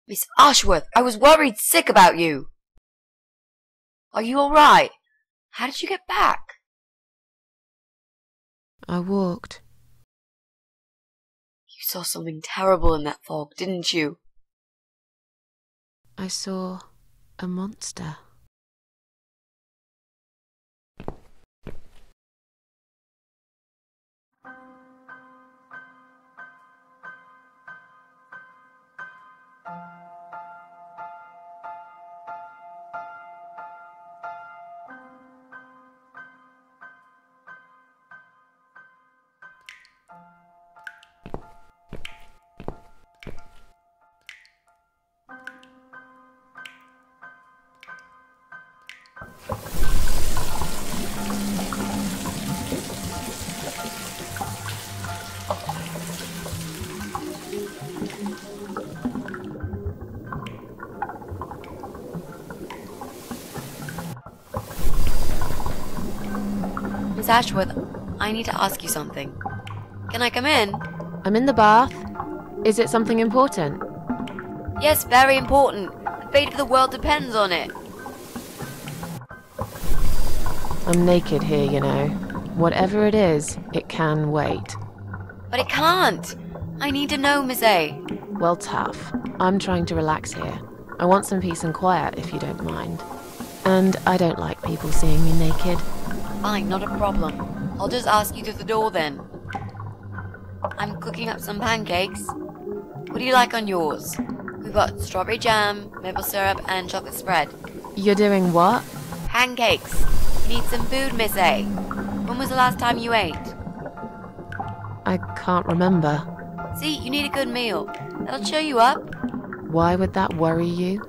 Miss Ashworth, I was worried sick about you. Are you all right? How did you get back? I walked. You saw something terrible in that fog, didn't you? I saw a monster. Miss Ashworth, I need to ask you something. Can I come in? I'm in the bath. Is it something important? Yes, very important. The fate of the world depends on it. I'm naked here, you know. Whatever it is, it can wait. But it can't. I need to know, Miss A. Well, tough. I'm trying to relax here. I want some peace and quiet, if you don't mind. And I don't like people seeing me naked. Fine, not a problem. I'll just ask you through the door then. I'm cooking up some pancakes. What do you like on yours? We've got strawberry jam, maple syrup, and chocolate spread. You're doing what? Pancakes. You need some food, Miss A. When was the last time you ate? I can't remember. See, you need a good meal. That'll cheer you up. Why would that worry you?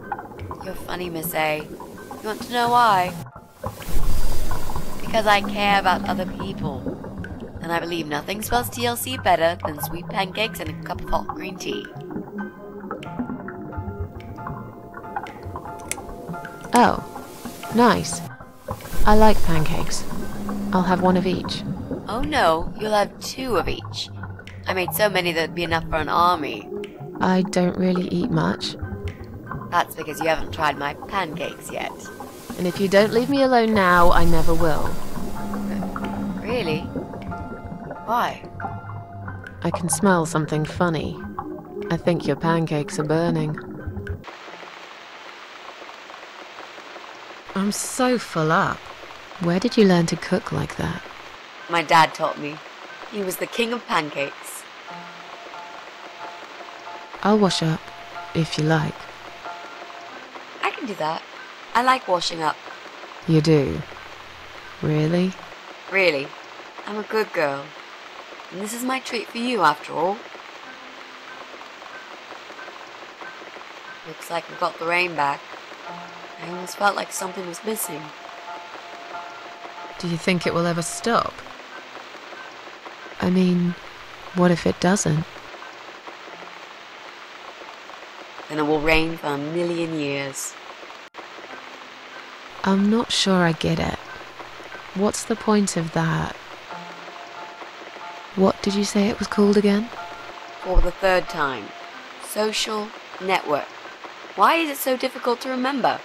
You're funny, Miss A. You want to know why? Because I care about other people. And I believe nothing spells TLC better than sweet pancakes and a cup of hot green tea. Oh, nice. I like pancakes. I'll have one of each. Oh no, you'll have 2 of each. I made so many that'd be enough for an army. I don't really eat much. That's because you haven't tried my pancakes yet. And if you don't leave me alone now, I never will. Really? Why? I can smell something funny. I think your pancakes are burning. I'm so full up. Where did you learn to cook like that? My dad taught me. He was the king of pancakes. I'll wash up, if you like. I can do that. I like washing up. You do? Really? Really. I'm a good girl. And this is my treat for you, after all. Looks like we got the rain back. I almost felt like something was missing. Do you think it will ever stop? I mean, what if it doesn't? Then it will rain for 1,000,000 years. I'm not sure I get it. What's the point of that? What did you say it was called again? For the 3rd time. Social network. Why is it so difficult to remember?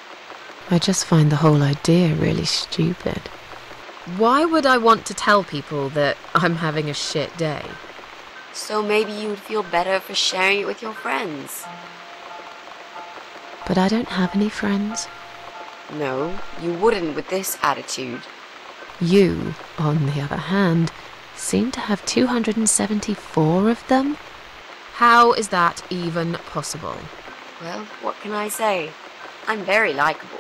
I just find the whole idea really stupid. Why would I want to tell people that I'm having a shit day? So maybe you would feel better for sharing it with your friends. But I don't have any friends. No, you wouldn't with this attitude. You, on the other hand, seem to have 274 of them? How is that even possible? Well, what can I say? I'm very likable.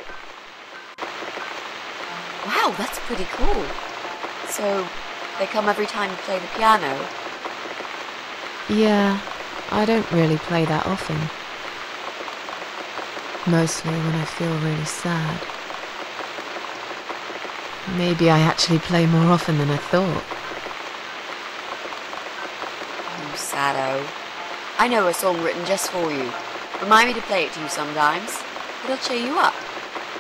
Wow, that's pretty cool. So, they come every time you play the piano? Yeah, I don't really play that often. Mostly when I feel really sad. Maybe I actually play more often than I thought. You saddo. I know a song written just for you. Remind me to play it to you sometimes. It'll cheer you up.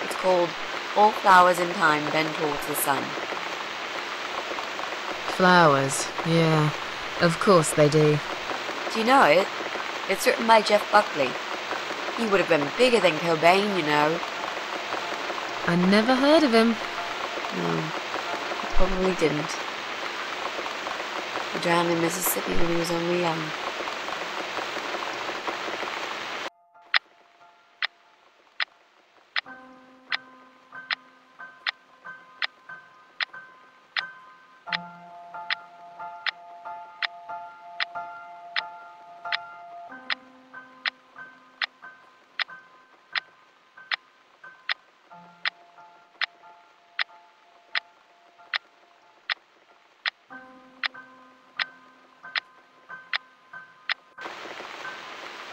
It's called All Flowers in Time Bend Towards the Sun. Flowers, yeah. Of course they do. Do you know it? It's written by Jeff Buckley. He would have been bigger than Cobain, you know. I never heard of him. No, he probably didn't. He drowned in Mississippi when he was only young.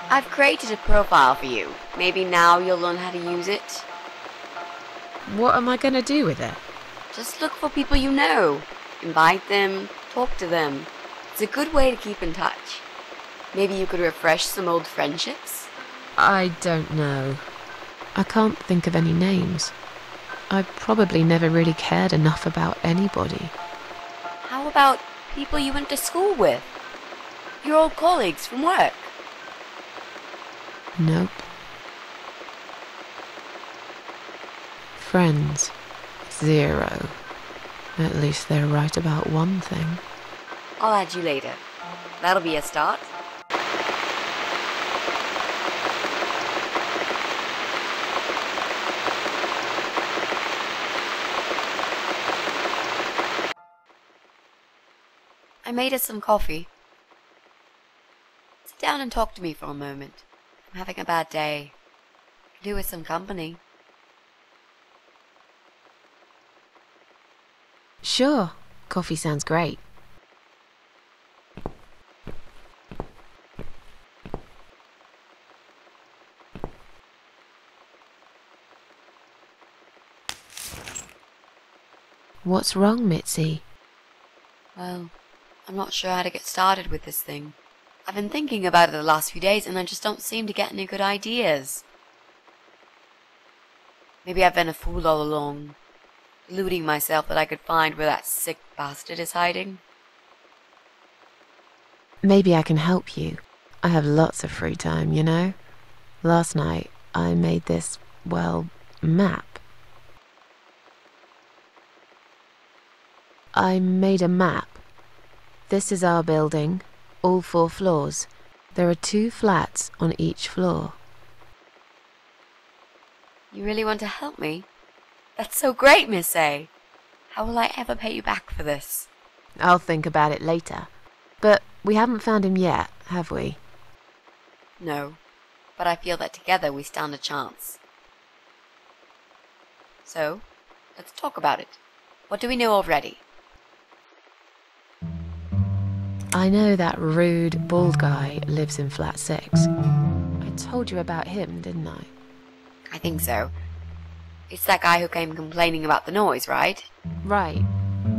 I've created a profile for you. Maybe now you'll learn how to use it. What am I going to do with it? Just look for people you know. Invite them, talk to them. It's a good way to keep in touch. Maybe you could refresh some old friendships? I don't know. I can't think of any names. I probably never really cared enough about anybody. How about people you went to school with? Your old colleagues from work? Nope. Friends. 0. At least they're right about one thing. I'll add you later. That'll be a start. I made us some coffee. Sit down and talk to me for a moment. I'm having a bad day. Do with some company. Sure. Coffee sounds great. What's wrong, Mitzi? Well, I'm not sure how to get started with this thing. I've been thinking about it the last few days and I just don't seem to get any good ideas. Maybe I've been a fool all along, deluding myself that I could find where that sick bastard is hiding. Maybe I can help you. I have lots of free time, you know? Last night, I made this, well, map. I made a map. This is our building, all 4 floors. There are 2 flats on each floor. You really want to help me? That's so great, Miss A. How will I ever pay you back for this? I'll think about it later. But we haven't found him yet, have we? No, but I feel that together we stand a chance. So, let's talk about it. What do we know already? I know that rude, bald guy lives in flat 6. I told you about him, didn't I? I think so. It's that guy who came complaining about the noise, right? Right.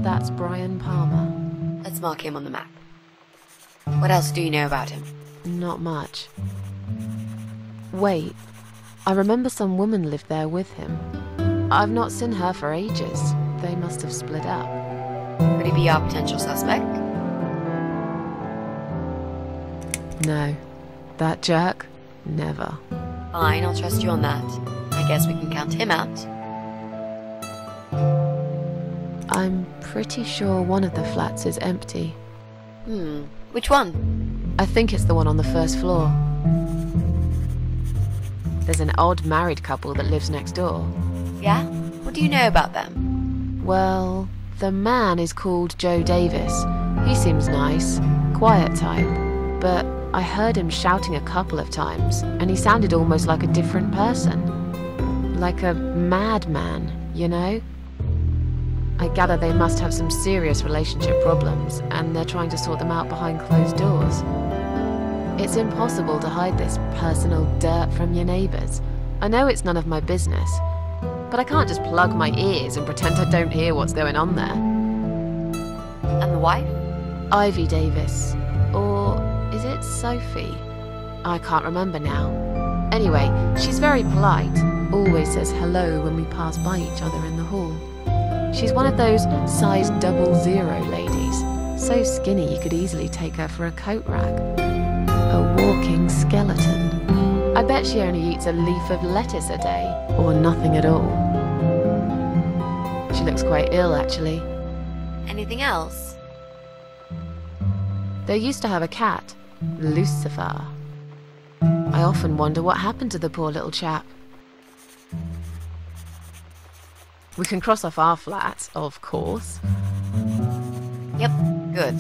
That's Brian Palmer. Let's mark him on the map. What else do you know about him? Not much. Wait. I remember some woman lived there with him. I've not seen her for ages. They must have split up. Could he be our potential suspect? No. That jerk? Never. Fine, I'll trust you on that. I guess we can count him out. I'm pretty sure one of the flats is empty. Which one? I think it's the one on the first floor. There's an odd married couple that lives next door. Yeah? What do you know about them? Well, the man is called Joe Davis. He seems nice, quiet type, but I heard him shouting a couple of times, and he sounded almost like a different person. Like a madman, you know? I gather they must have some serious relationship problems, and they're trying to sort them out behind closed doors. It's impossible to hide this personal dirt from your neighbours. I know it's none of my business, but I can't just plug my ears and pretend I don't hear what's going on there. And the wife? Ivy Davis. Or is it Sophie? I can't remember now. Anyway, she's very polite. Always says hello when we pass by each other in the hall. She's one of those size 00 ladies. So skinny you could easily take her for a coat rack. A walking skeleton. I bet bet she only eats a leaf of lettuce a day, or nothing at all. She looks quite ill, actually. Anything else? They used to have a cat, Lucifer. I often wonder what happened to the poor little chap. We can cross off our flat, of course. Yep, good.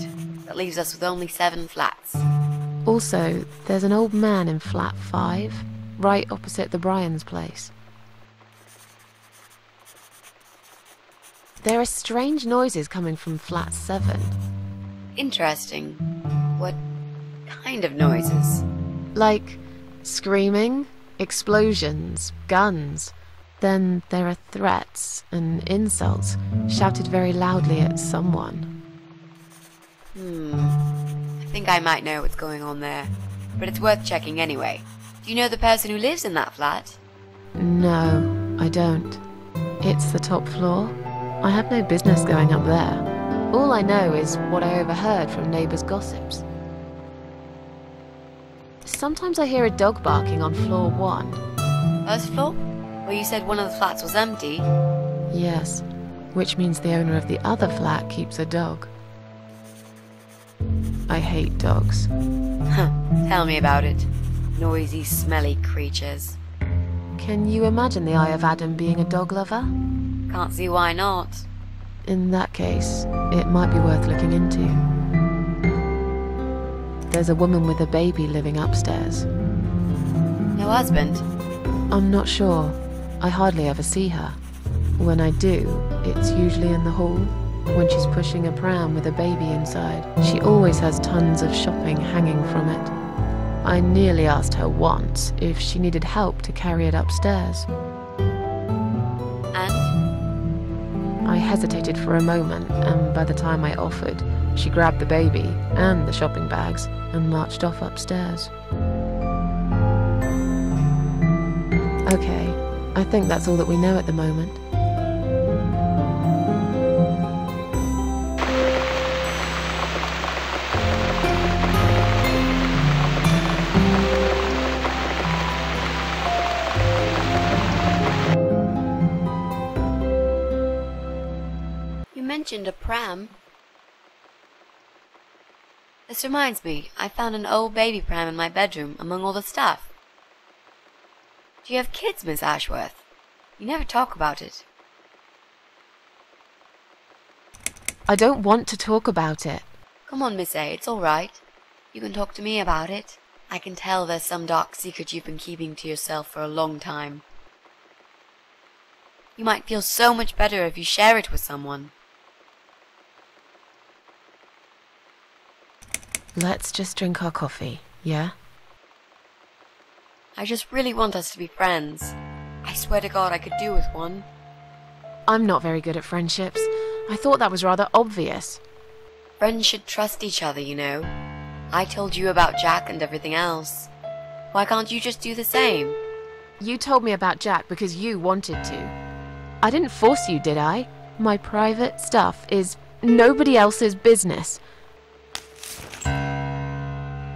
That leaves us with only 7 flats. Also, there's an old man in flat 5, right opposite the Bryans' place. There are strange noises coming from flat 7. Interesting. What kind of noises? Like screaming, explosions, guns. Then there are threats and insults shouted very loudly at someone. I think I might know what's going on there, but it's worth checking anyway. Do you know the person who lives in that flat? No, I don't. It's the top floor. I have no business going up there. All I know is what I overheard from neighbours' gossips. Sometimes I hear a dog barking on floor 1. First floor? Well, you said one of the flats was empty. Yes, which means the owner of the other flat keeps a dog. I hate dogs. Tell me about it. Noisy, smelly creatures. Can you imagine the Eye of Adam being a dog lover? Can't see why not. In that case, it might be worth looking into. There's a woman with a baby living upstairs. No husband? I'm not sure. I hardly ever see her. When I do, it's usually in the hall, when she's pushing a pram with a baby inside. She always has tons of shopping hanging from it. I nearly asked her once if she needed help to carry it upstairs. And? I hesitated for a moment, and by the time I offered, she grabbed the baby and the shopping bags and marched off upstairs. Okay, I think that's all that we know at the moment. You mentioned a pram. This reminds me, I found an old baby pram in my bedroom among all the stuff. Do you have kids, Miss Ashworth? You never talk about it. I don't want to talk about it. Come on, Miss A, it's all right. You can talk to me about it. I can tell there's some dark secret you've been keeping to yourself for a long time. You might feel so much better if you share it with someone. Let's just drink our coffee, yeah? I just really want us to be friends. I swear to God I could do with one. I'm not very good at friendships. I thought that was rather obvious. Friends should trust each other, you know. I told you about Jack and everything else. Why can't you just do the same? You told me about Jack because you wanted to. I didn't force you, did I? My private stuff is nobody else's business.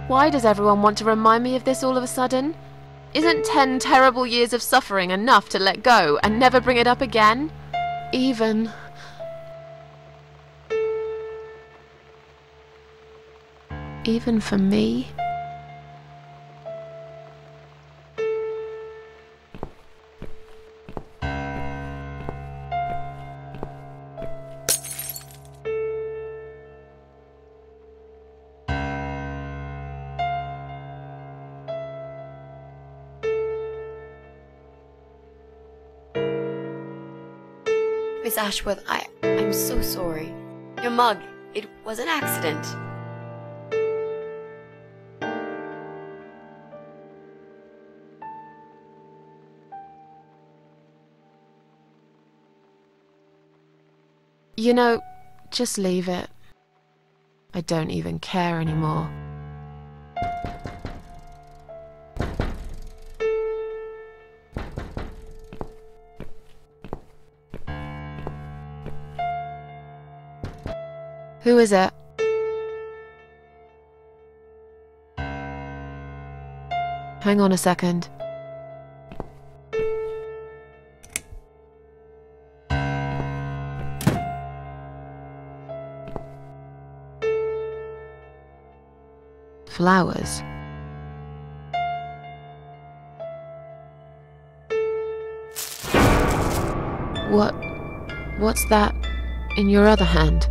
Why does everyone want to remind me of this all of a sudden? Isn't 10 terrible years of suffering enough to let go and never bring it up again? Even for me? Miss Ashworth, I'm so sorry. Your mug, it was an accident. You know, just leave it. I don't even care anymore. Who is it? Hang on a second. flowers. What's that in your other hand?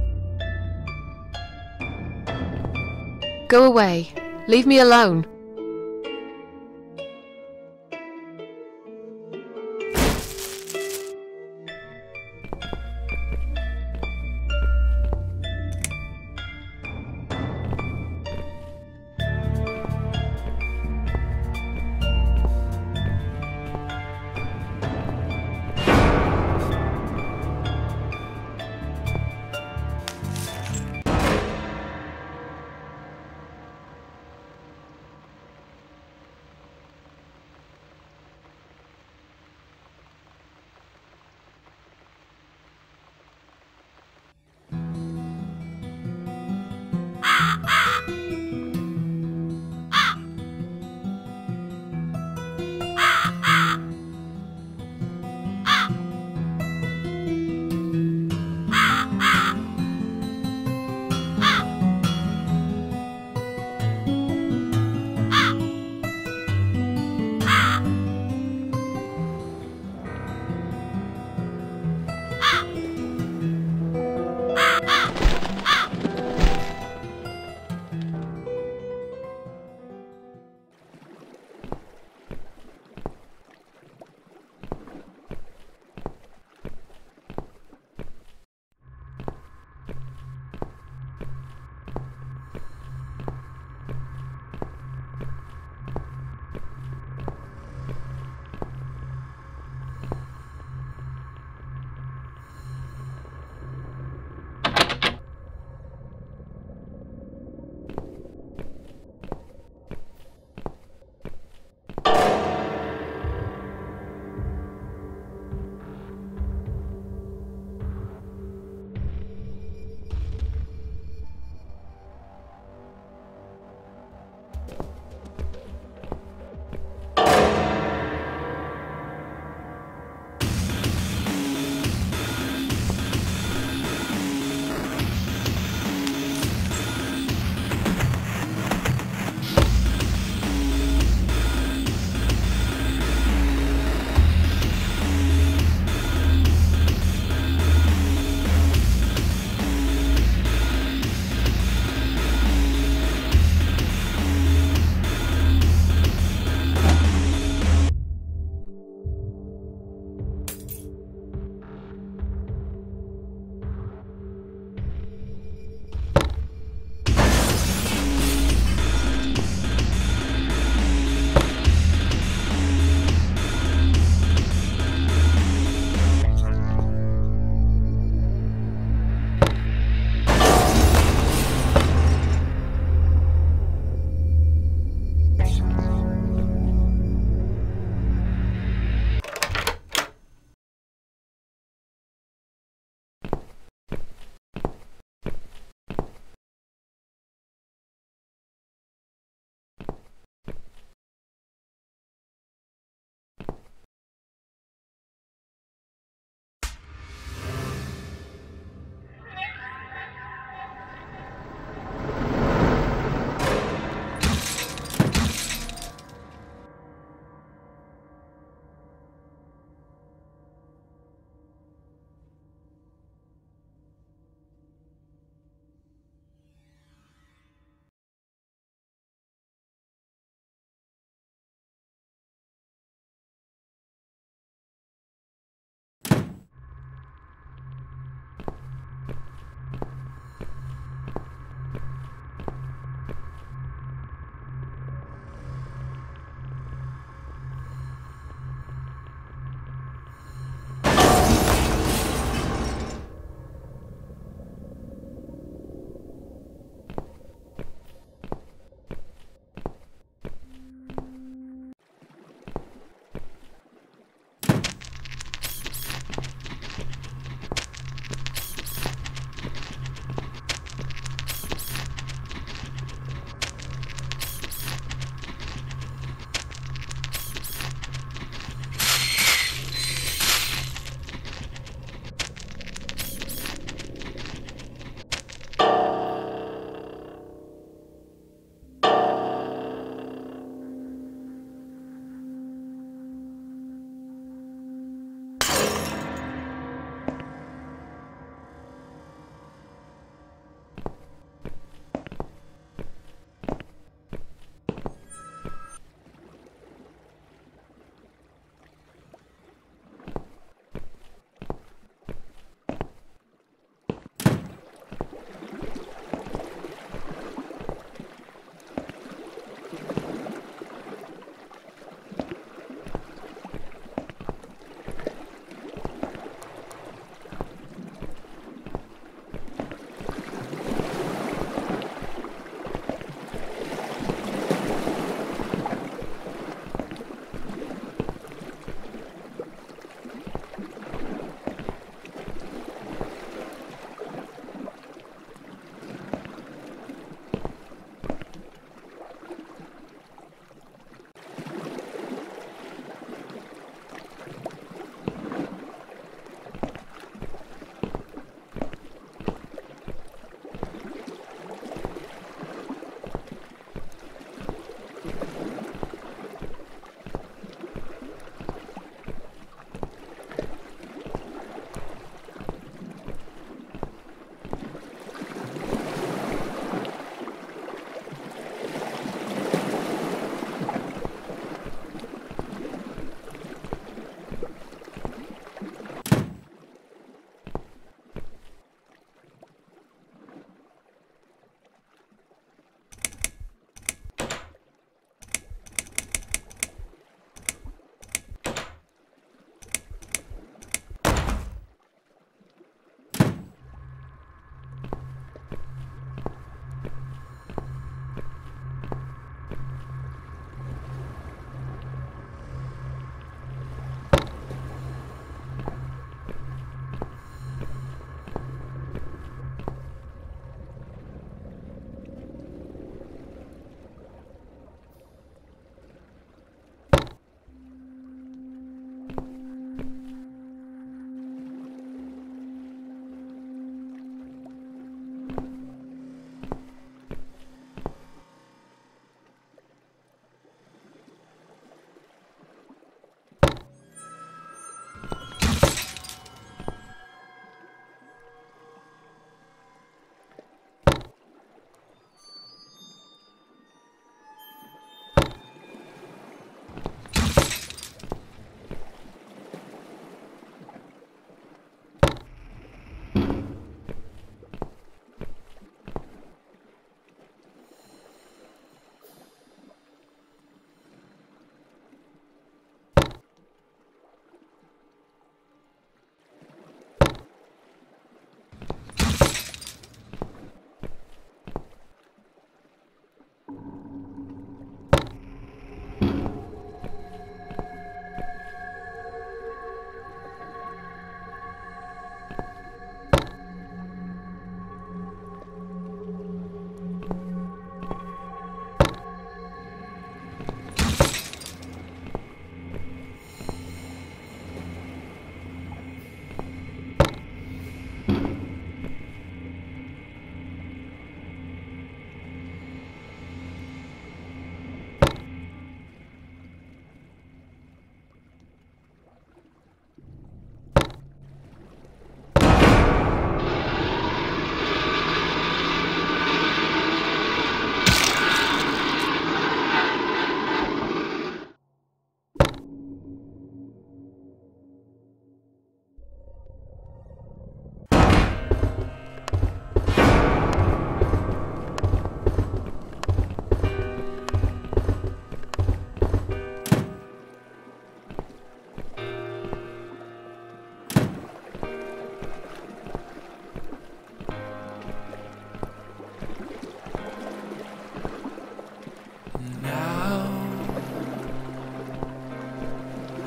Go away. Leave me alone.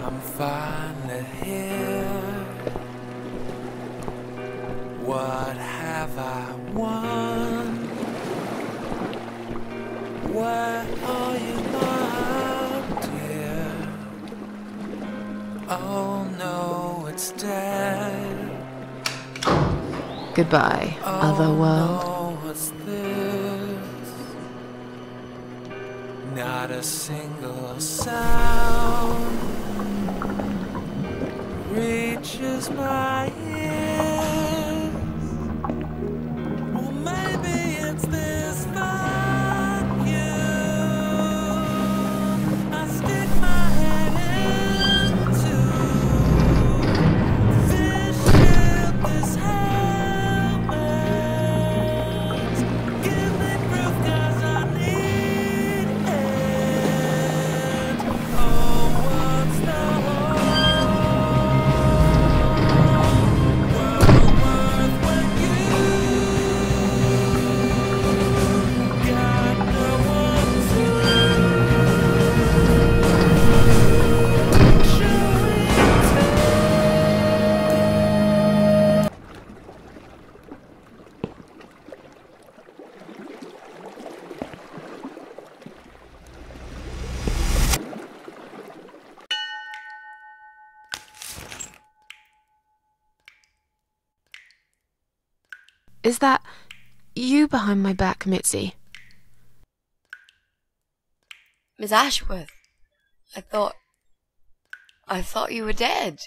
I'm finally here. What have I won? Where are you, my dear? Oh no, it's dead. Goodbye, otherworld. Oh, what's this? Not a single sound reaches my ears. Or maybe it's this vacuum. I stick my head into this ship, this helmet. Give me proof 'cause I need it. Oh, what's the whole world worth when you got no one to show it to? Is that you behind my back, Mitzi? Miss Ashworth, I thought you were dead.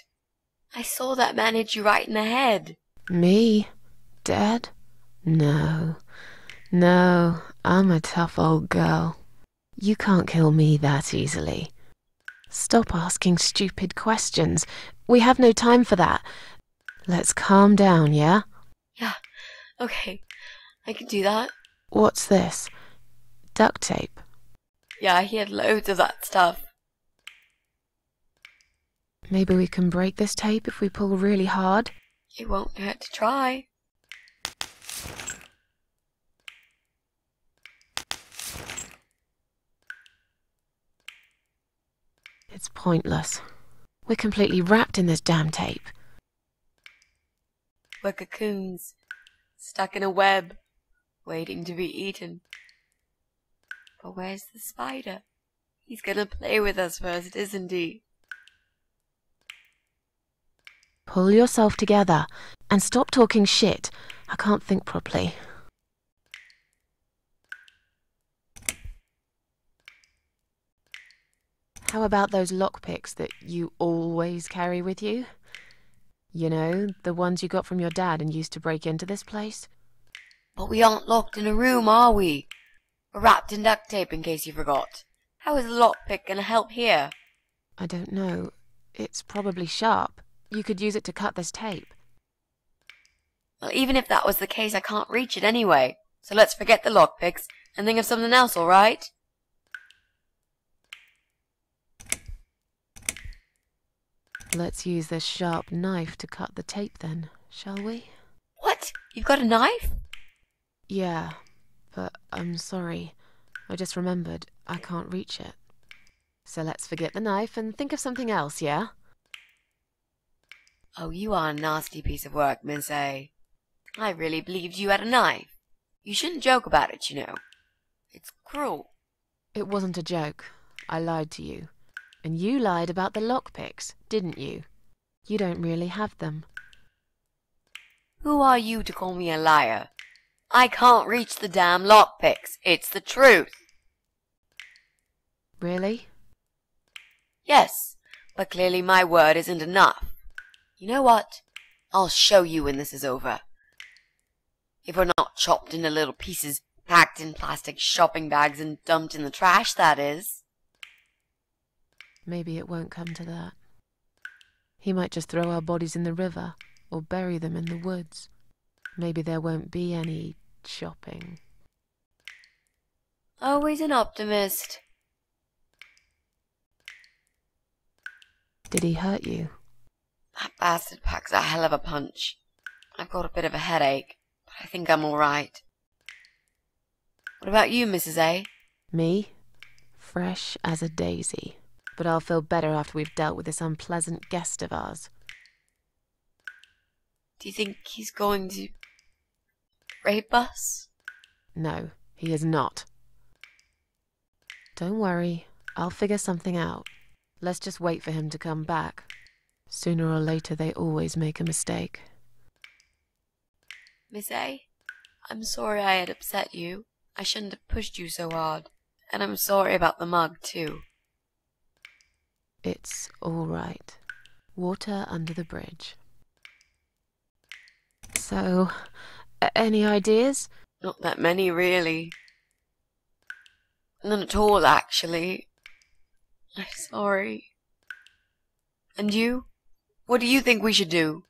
I saw that man hit you right in the head. Me? Dead? No. No, I'm a tough old girl. You can't kill me that easily. Stop asking stupid questions. We have no time for that. Let's calm down, yeah? Yeah, okay, I can do that. What's this? Duct tape. Yeah, he had loads of that stuff. Maybe we can break this tape if we pull really hard? It won't hurt to try. It's pointless. We're completely wrapped in this damn tape. We're cocoons, stuck in a web, waiting to be eaten. But where's the spider? He's gonna play with us first, isn't he? Pull yourself together and stop talking shit. I can't think properly. How about those lockpicks that you always carry with you? You know, the ones you got from your dad and used to break into this place? But we aren't locked in a room, are we? We're wrapped in duct tape in case you forgot. How is a lockpick gonna help here? I don't know. It's probably sharp. You could use it to cut this tape. Well, even if that was the case, I can't reach it anyway. So let's forget the lockpicks and think of something else, all right? Let's use this sharp knife to cut the tape then, shall we? What? You've got a knife? Yeah, but I'm sorry. I just remembered I can't reach it. So let's forget the knife and think of something else, yeah? Oh, you are a nasty piece of work, Miss A. I really believed you had a knife. You shouldn't joke about it, you know. It's cruel. It wasn't a joke. I lied to you. And you lied about the lockpicks, didn't you? You don't really have them. Who are you to call me a liar? I can't reach the damn lockpicks. It's the truth. Really? Yes, but clearly my word isn't enough. You know what? I'll show you when this is over. If we're not chopped into little pieces, packed in plastic shopping bags and dumped in the trash, that is. Maybe it won't come to that. He might just throw our bodies in the river or bury them in the woods. Maybe there won't be any shopping. Always an optimist. Did he hurt you? That bastard packs a hell of a punch. I've got a bit of a headache, but I think I'm all right. What about you, Mrs. A? Me? Fresh as a daisy. but I'll feel better after we've dealt with this unpleasant guest of ours. Do you think he's going to rape us? No, he is not. Don't worry, I'll figure something out. Let's just wait for him to come back. Sooner or later, they always make a mistake. Miss A, I'm sorry I had upset you. I shouldn't have pushed you so hard. And I'm sorry about the mug, too. It's all right. Water under the bridge. So, any ideas? Not that many, really. None at all, actually. I'm sorry. And you? What do you think we should do?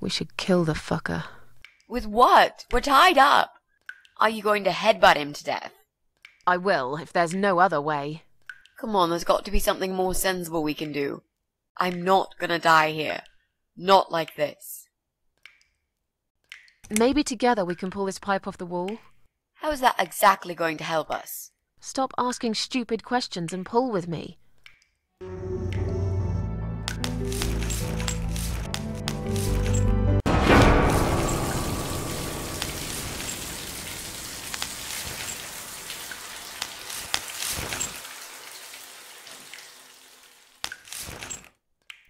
We should kill the fucker. With what? We're tied up. Are you going to headbutt him to death? I will, if there's no other way. Come on, there's got to be something more sensible we can do. I'm not gonna die here. Not like this. Maybe together we can pull this pipe off the wall? How is that exactly going to help us? Stop asking stupid questions and pull with me.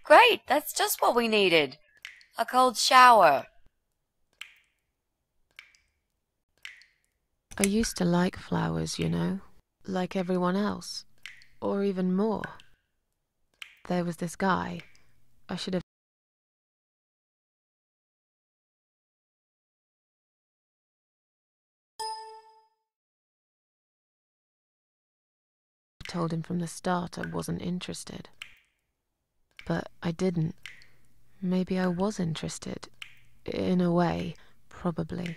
Great, that's just what we needed. A cold shower. I used to like flowers, you know, like everyone else, or even more. There was this guy. I should have told him from the start I wasn't interested. But I didn't. Maybe I was interested. In a way, probably.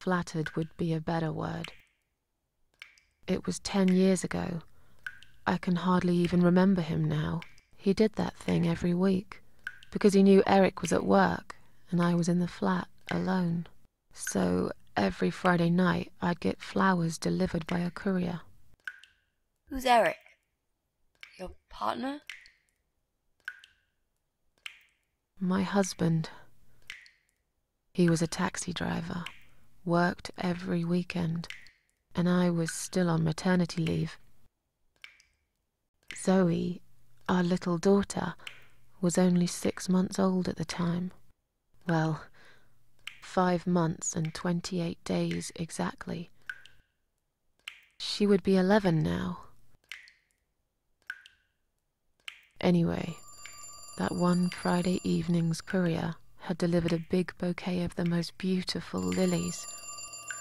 Flattered would be a better word. It was 10 years ago. I can hardly even remember him now. He did that thing every week, because he knew Eric was at work, and I was in the flat, alone. So, every Friday night, I'd get flowers delivered by a courier. Who's Eric? Your partner? My husband. He was a taxi driver, worked every weekend, and I was still on maternity leave. Zoe, our little daughter, was only 6 months old at the time. Well, 5 months and 28 days exactly. She would be 11 now. Anyway, that one Friday evening's courier had delivered a big bouquet of the most beautiful lilies.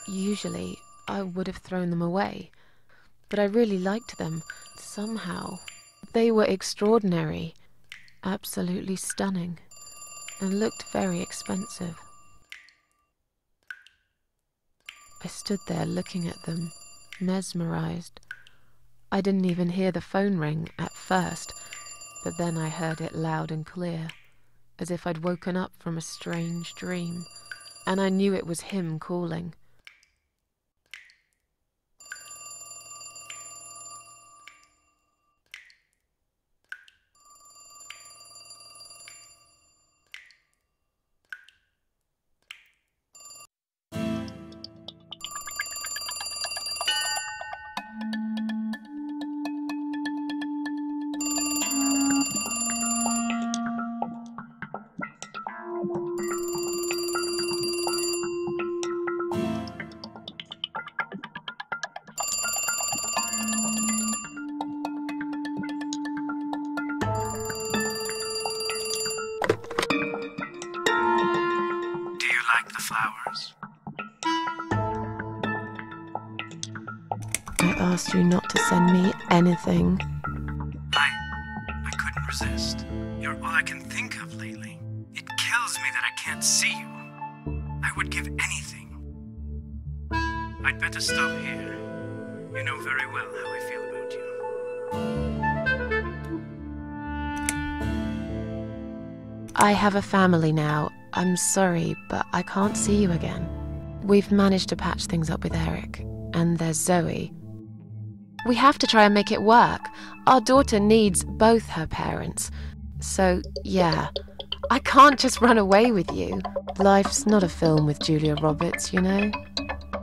Usually, I would have thrown them away, but I really liked them, somehow. They were extraordinary, absolutely stunning, and looked very expensive. I stood there looking at them, mesmerized. I didn't even hear the phone ring at first, but then I heard it loud and clear, as if I'd woken up from a strange dream, and I knew it was him calling. Flowers. I asked you not to send me anything. I couldn't resist. You're all I can think of lately. It kills me that I can't see you. I would give anything. I'd better stop here. You know very well how I feel about you. I have a family now. I'm sorry, but I can't see you again. We've managed to patch things up with Eric, and there's Zoe. We have to try and make it work. Our daughter needs both her parents. So, yeah. I can't just run away with you. Life's not a film with Julia Roberts, you know?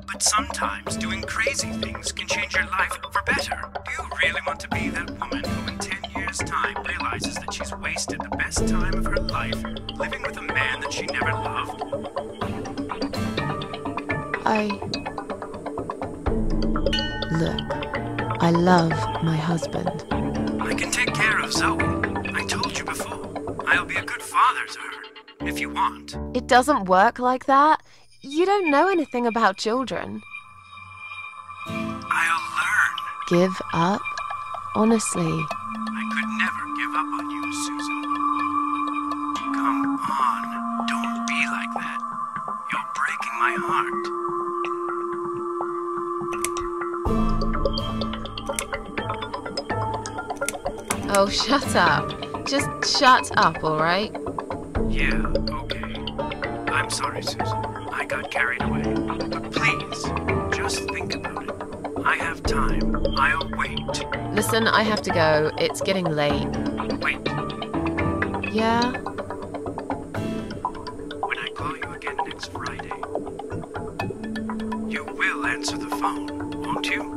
But sometimes doing crazy things can change your life for better. Do you really want to be that woman who in 10 years' time realizes that she's wasted the best time of her life living with a man that she never loved? Look, I love my husband. I can take care of Zoe. I told you before. I'll be a good father to her, if you want. It doesn't work like that. You don't know anything about children. I'll learn. Give up? Honestly. I could never give up on you, Susan. Come on, don't be like that. You're breaking my heart. Oh, shut up. Just shut up, alright? Yeah, okay. I'm sorry, Susan. I got carried away. But please, just think about it. I have time. I'll wait. Listen, I have to go. It's getting late. Wait. Yeah? When I call you again next Friday, you will answer the phone, won't you?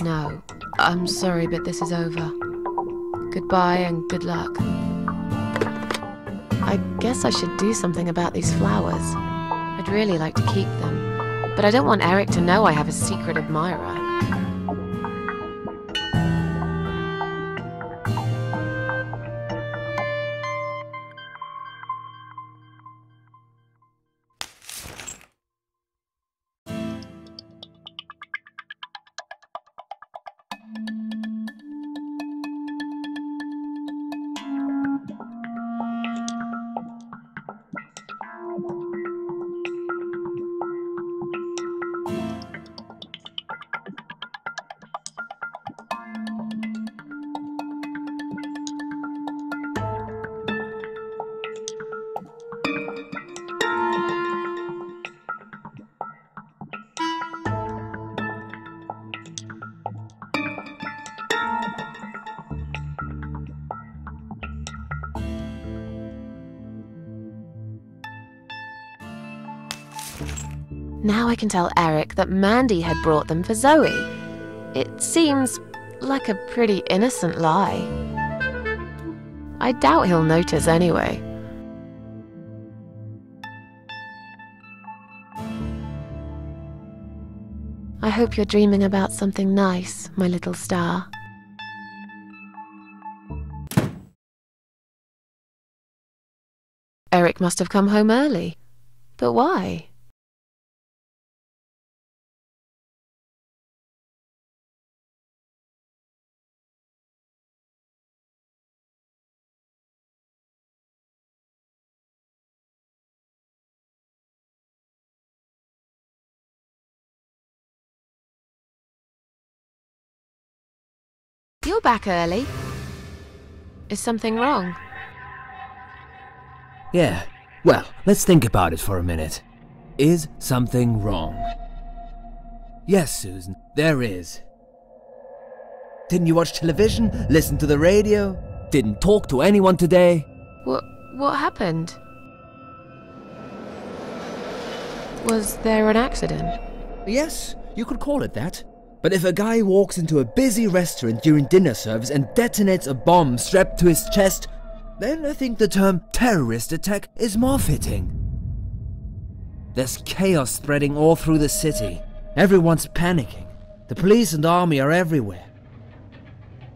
No. I'm sorry, but this is over. Goodbye and good luck. I guess I should do something about these flowers. I'd really like to keep them, but I don't want Eric to know I have a secret admirer. Now I can tell Eric that Mandy had brought them for Zoe. It seems like a pretty innocent lie. I doubt he'll notice anyway. I hope you're dreaming about something nice, my little star. Eric must have come home early. But why? You're back early. Is something wrong? Yeah, well, let's think about it for a minute. Is something wrong? Yes, Susan, there is. Didn't you watch television? Listen to the radio? Didn't talk to anyone today? What happened? Was there an accident? Yes, you could call it that. But if a guy walks into a busy restaurant during dinner service and detonates a bomb strapped to his chest, then I think the term terrorist attack is more fitting. There's chaos spreading all through the city. Everyone's panicking. The police and army are everywhere.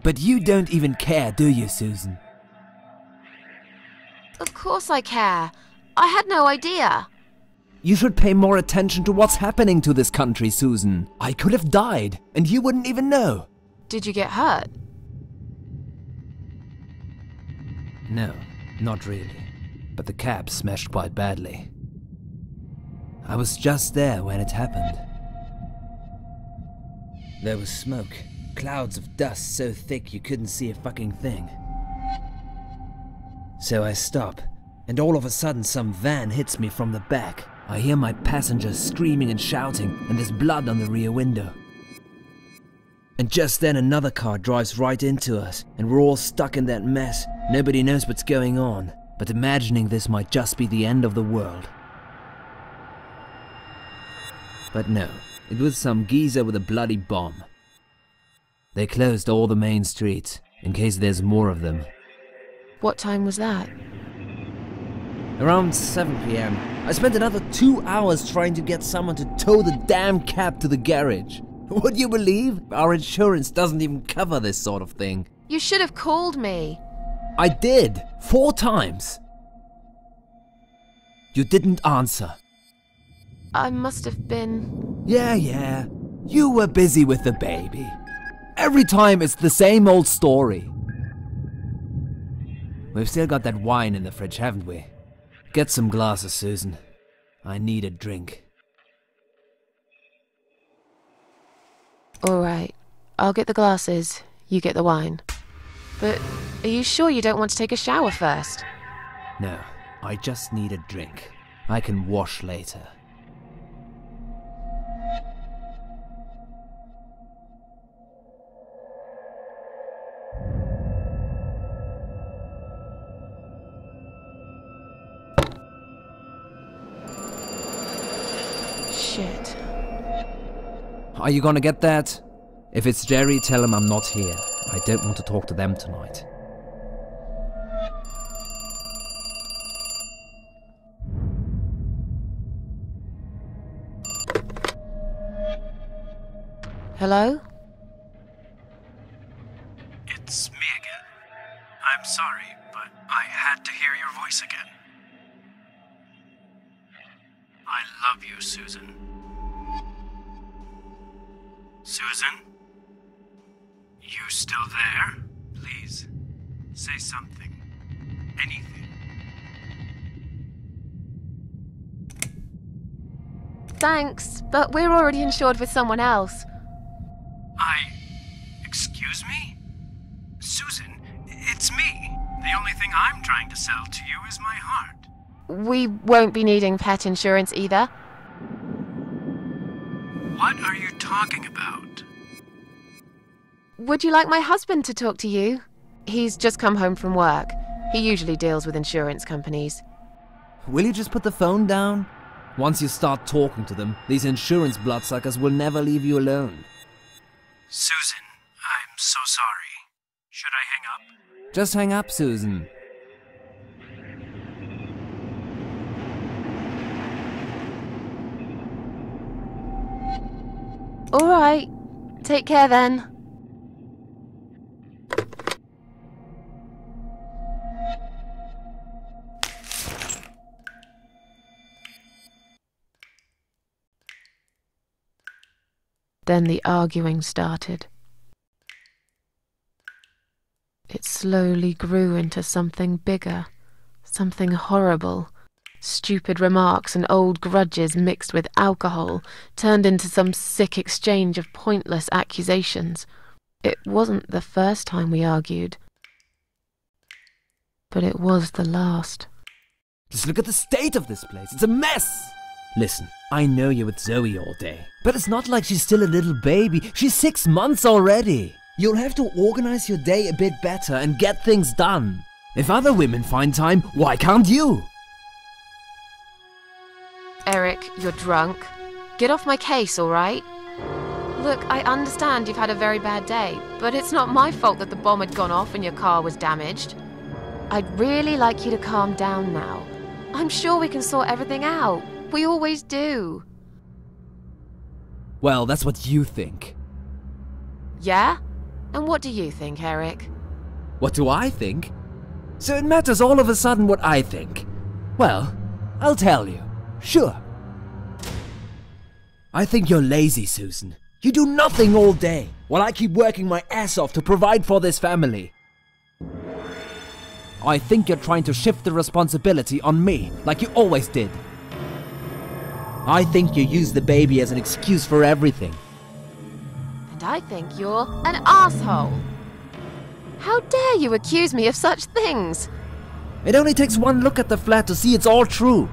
But you don't even care, do you, Susan? Of course I care. I had no idea. You should pay more attention to what's happening to this country, Susan. I could have died, and you wouldn't even know. Did you get hurt? No, not really. But the cab smashed quite badly. I was just there when it happened. There was smoke, clouds of dust so thick you couldn't see a fucking thing. So I stop, and all of a sudden some van hits me from the back. I hear my passengers screaming and shouting, and there's blood on the rear window. And just then another car drives right into us, and we're all stuck in that mess. Nobody knows what's going on, but imagining this might just be the end of the world. But no, it was some geezer with a bloody bomb. They closed all the main streets, in case there's more of them. What time was that? Around 7 PM, I spent another 2 hours trying to get someone to tow the damn cab to the garage. Would you believe? Our insurance doesn't even cover this sort of thing. You should have called me. I did, 4 times. You didn't answer. I must have been... Yeah. You were busy with the baby. Every time it's the same old story. We've still got that wine in the fridge, haven't we? Get some glasses, Susan. I need a drink. All right, I'll get the glasses, you get the wine. But are you sure you don't want to take a shower first? No, I just need a drink. I can wash later. Shit. Are you gonna get that? If it's Jerry, tell him I'm not here. I don't want to talk to them tonight. Hello? It's me again. I'm sorry, but I had to hear your voice again. I love you, Susan. Susan? You still there? Please, say something. Anything. Thanks, but we're already insured with someone else. Excuse me? Susan, it's me. The only thing I'm trying to sell to you is my heart. We won't be needing pet insurance either. What are you talking about? Would you like my husband to talk to you? He's just come home from work. He usually deals with insurance companies. Will you just put the phone down? Once you start talking to them, these insurance bloodsuckers will never leave you alone. Susan, I'm so sorry. Should I hang up? Just hang up, Susan. All right. Take care then. Then the arguing started. It slowly grew into something bigger, something horrible. Stupid remarks and old grudges mixed with alcohol turned into some sick exchange of pointless accusations. It wasn't the first time we argued, but it was the last. Just look at the state of this place. It's a mess. Listen, I know you're with Zoe all day, but it's not like she's still a little baby. She's 6 months already. You'll have to organize your day a bit better and get things done. If other women find time, why can't you? Eric, you're drunk. Get off my case, all right? Look, I understand you've had a very bad day, but it's not my fault that the bomb had gone off and your car was damaged. I'd really like you to calm down now. I'm sure we can sort everything out. We always do. Well, that's what you think. Yeah? And what do you think, Eric? What do I think? So it matters all of a sudden what I think. Well, I'll tell you. Sure. I think you're lazy, Susan. You do nothing all day, while I keep working my ass off to provide for this family. I think you're trying to shift the responsibility on me, like you always did. I think you use the baby as an excuse for everything. And I think you're an asshole. How dare you accuse me of such things? It only takes one look at the flat to see it's all true.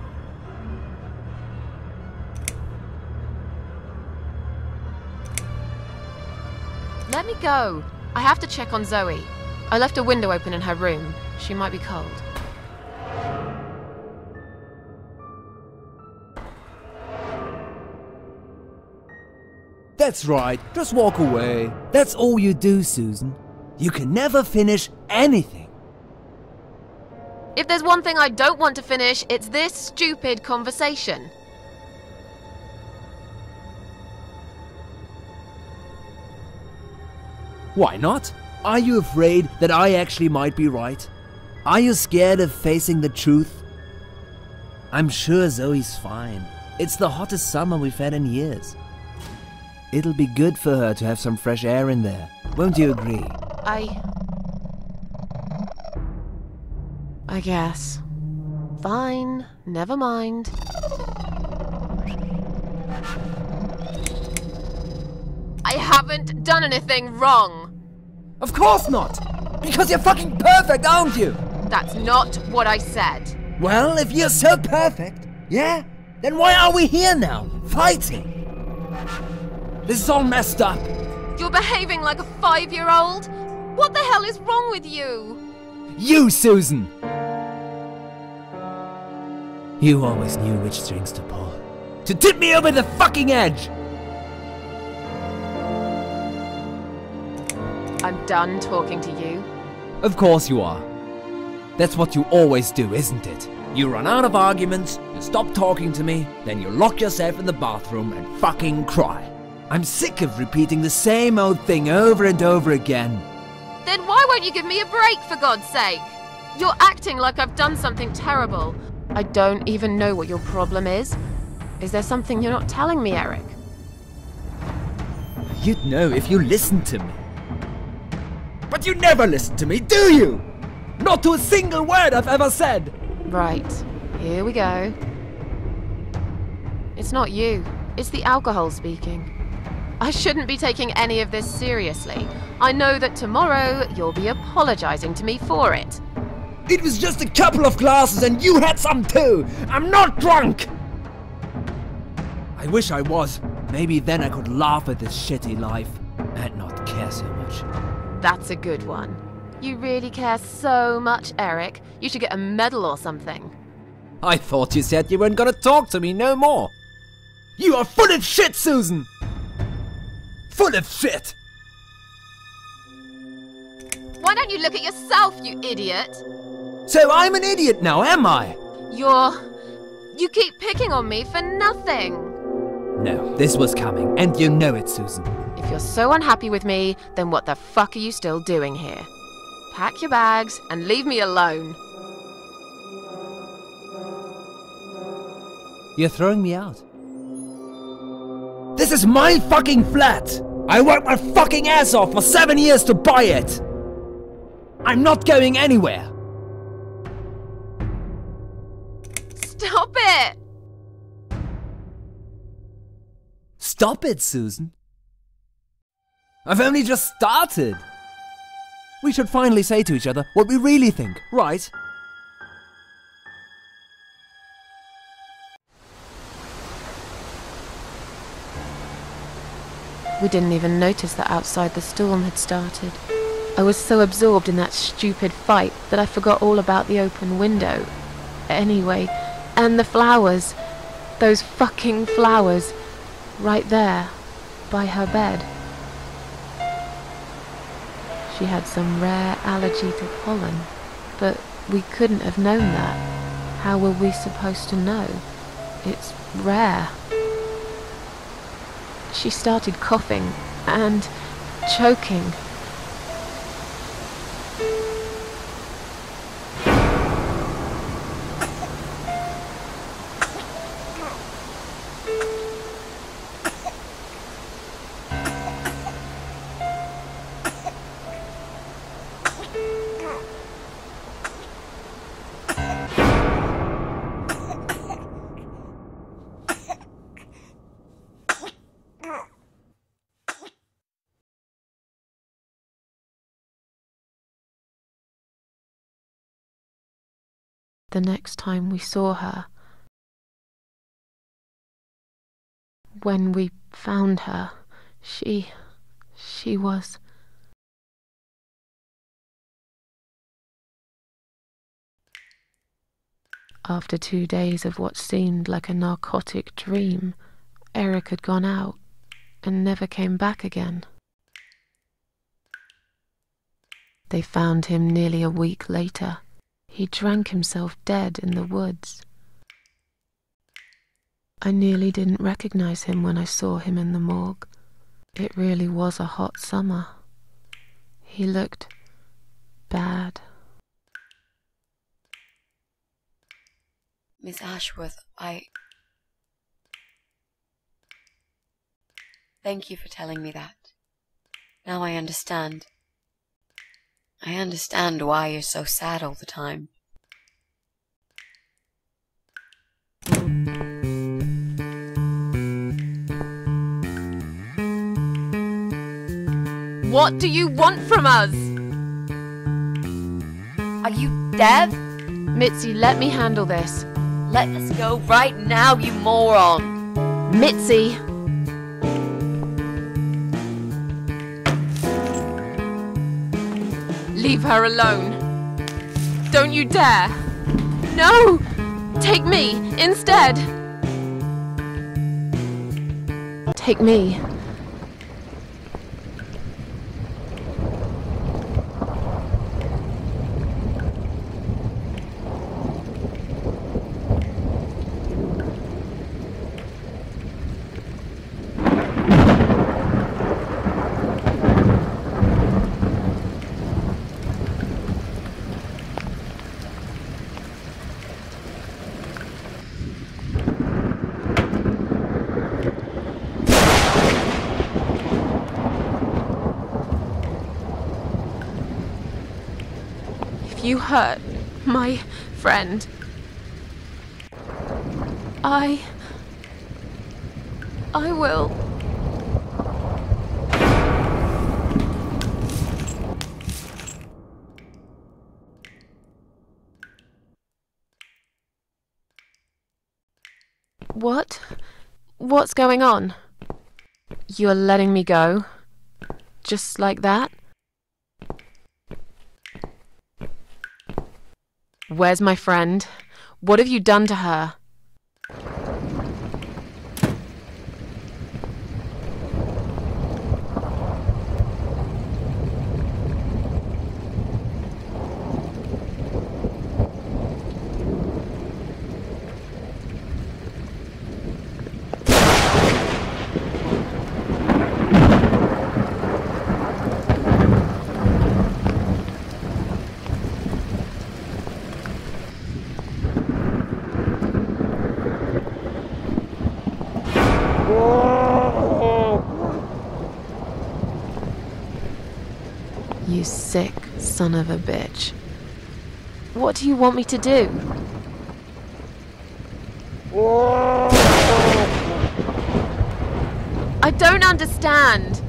let me go. I have to check on Zoe. I left a window open in her room. She might be cold. That's right, just walk away. That's all you do, Susan. You can never finish anything. If there's one thing I don't want to finish, it's this stupid conversation. Why not? Are you afraid that I actually might be right? Are you scared of facing the truth? I'm sure Zoe's fine. It's the hottest summer we've had in years. It'll be good for her to have some fresh air in there. Won't you agree? I guess. Fine, never mind. I haven't done anything wrong. Of course not! Because you're fucking perfect, aren't you? That's not what I said. Well, if you're so perfect, yeah? Then why are we here now, fighting? This is all messed up. You're behaving like a 5-year-old? What the hell is wrong with you? You, Susan! You always knew which strings to pull. To tip me over the fucking edge! I'm done talking to you. Of course you are. That's what you always do, isn't it? You run out of arguments, you stop talking to me, then you lock yourself in the bathroom and fucking cry. I'm sick of repeating the same old thing over and over again. Then why won't you give me a break, for God's sake? You're acting like I've done something terrible. I don't even know what your problem is. Is there something you're not telling me, Eric? You'd know if you listened to me. But you never listen to me, do you? Not to a single word I've ever said. Right, here we go. It's not you, it's the alcohol speaking. I shouldn't be taking any of this seriously. I know that tomorrow you'll be apologizing to me for it. It was just a couple of glasses and you had some too! I'm not drunk! I wish I was. Maybe then I could laugh at this shitty life and not care so much. That's a good one. You really care so much, Eric. You should get a medal or something. I thought you said you weren't gonna talk to me no more. You are full of shit, Susan! Full of shit! Why don't you look at yourself, you idiot? So I'm an idiot now, am I? You keep picking on me for nothing. No, this was coming, and you know it, Susan. If you're so unhappy with me, then what the fuck are you still doing here? Pack your bags and leave me alone. You're throwing me out. This is my fucking flat! I worked my fucking ass off for 7 years to buy it! I'm not going anywhere! Stop it! Stop it, Susan. I've only just started. We should finally say to each other what we really think, right? We didn't even notice that outside the storm had started. I was so absorbed in that stupid fight that I forgot all about the open window. Anyway, and the flowers. Those fucking flowers. Right there, by her bed. She had some rare allergy to pollen, but we couldn't have known that. How were we supposed to know? It's rare. She started coughing and choking. The next time we saw her, when we found her, she was... After 2 days of what seemed like a narcotic dream, Eric had gone out and never came back again. They found him nearly a week later. He drank himself dead in the woods. I nearly didn't recognize him when I saw him in the morgue. It really was a hot summer. He looked bad. Miss Ashworth, Thank you for telling me that. Now I understand. I understand why you're so sad all the time. What do you want from us? Are you deaf? Mitzi, let me handle this. Let us go right now, you moron! Mitzi! Leave her alone. Don't you dare! No! Take me instead! Take me. You hurt my friend. I will. What's going on? You're letting me go? Just like that? Where's my friend? What have you done to her? You sick son of a bitch. What do you want me to do? I don't understand.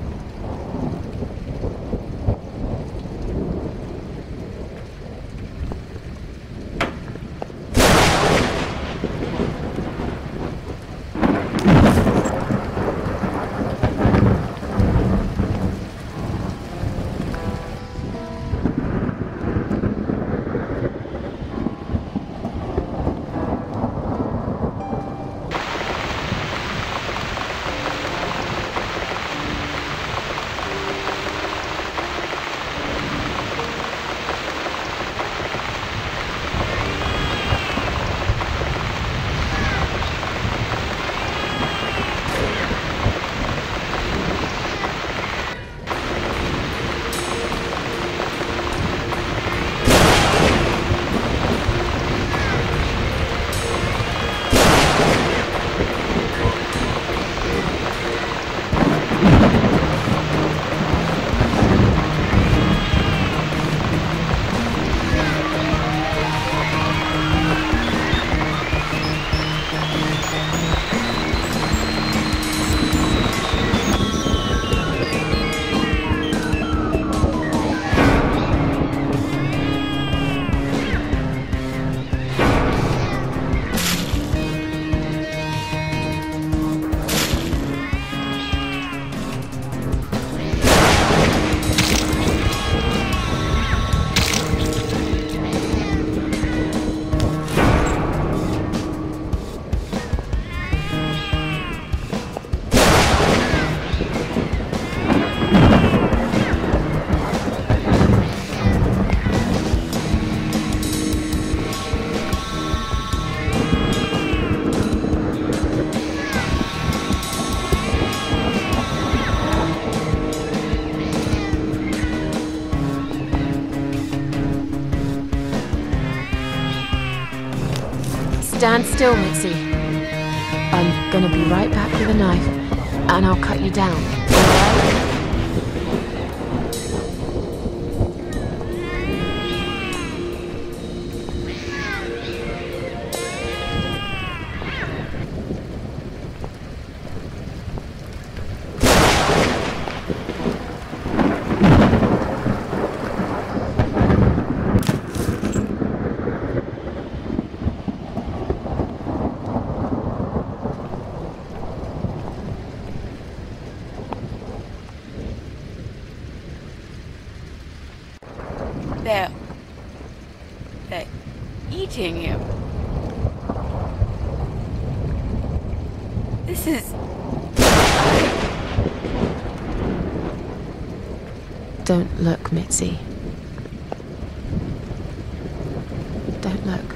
Stand still, Mitzi. I'm gonna be right back with a knife, and I'll cut you down, alright? They're eating him. This is... Don't look, Mitzi. Don't look.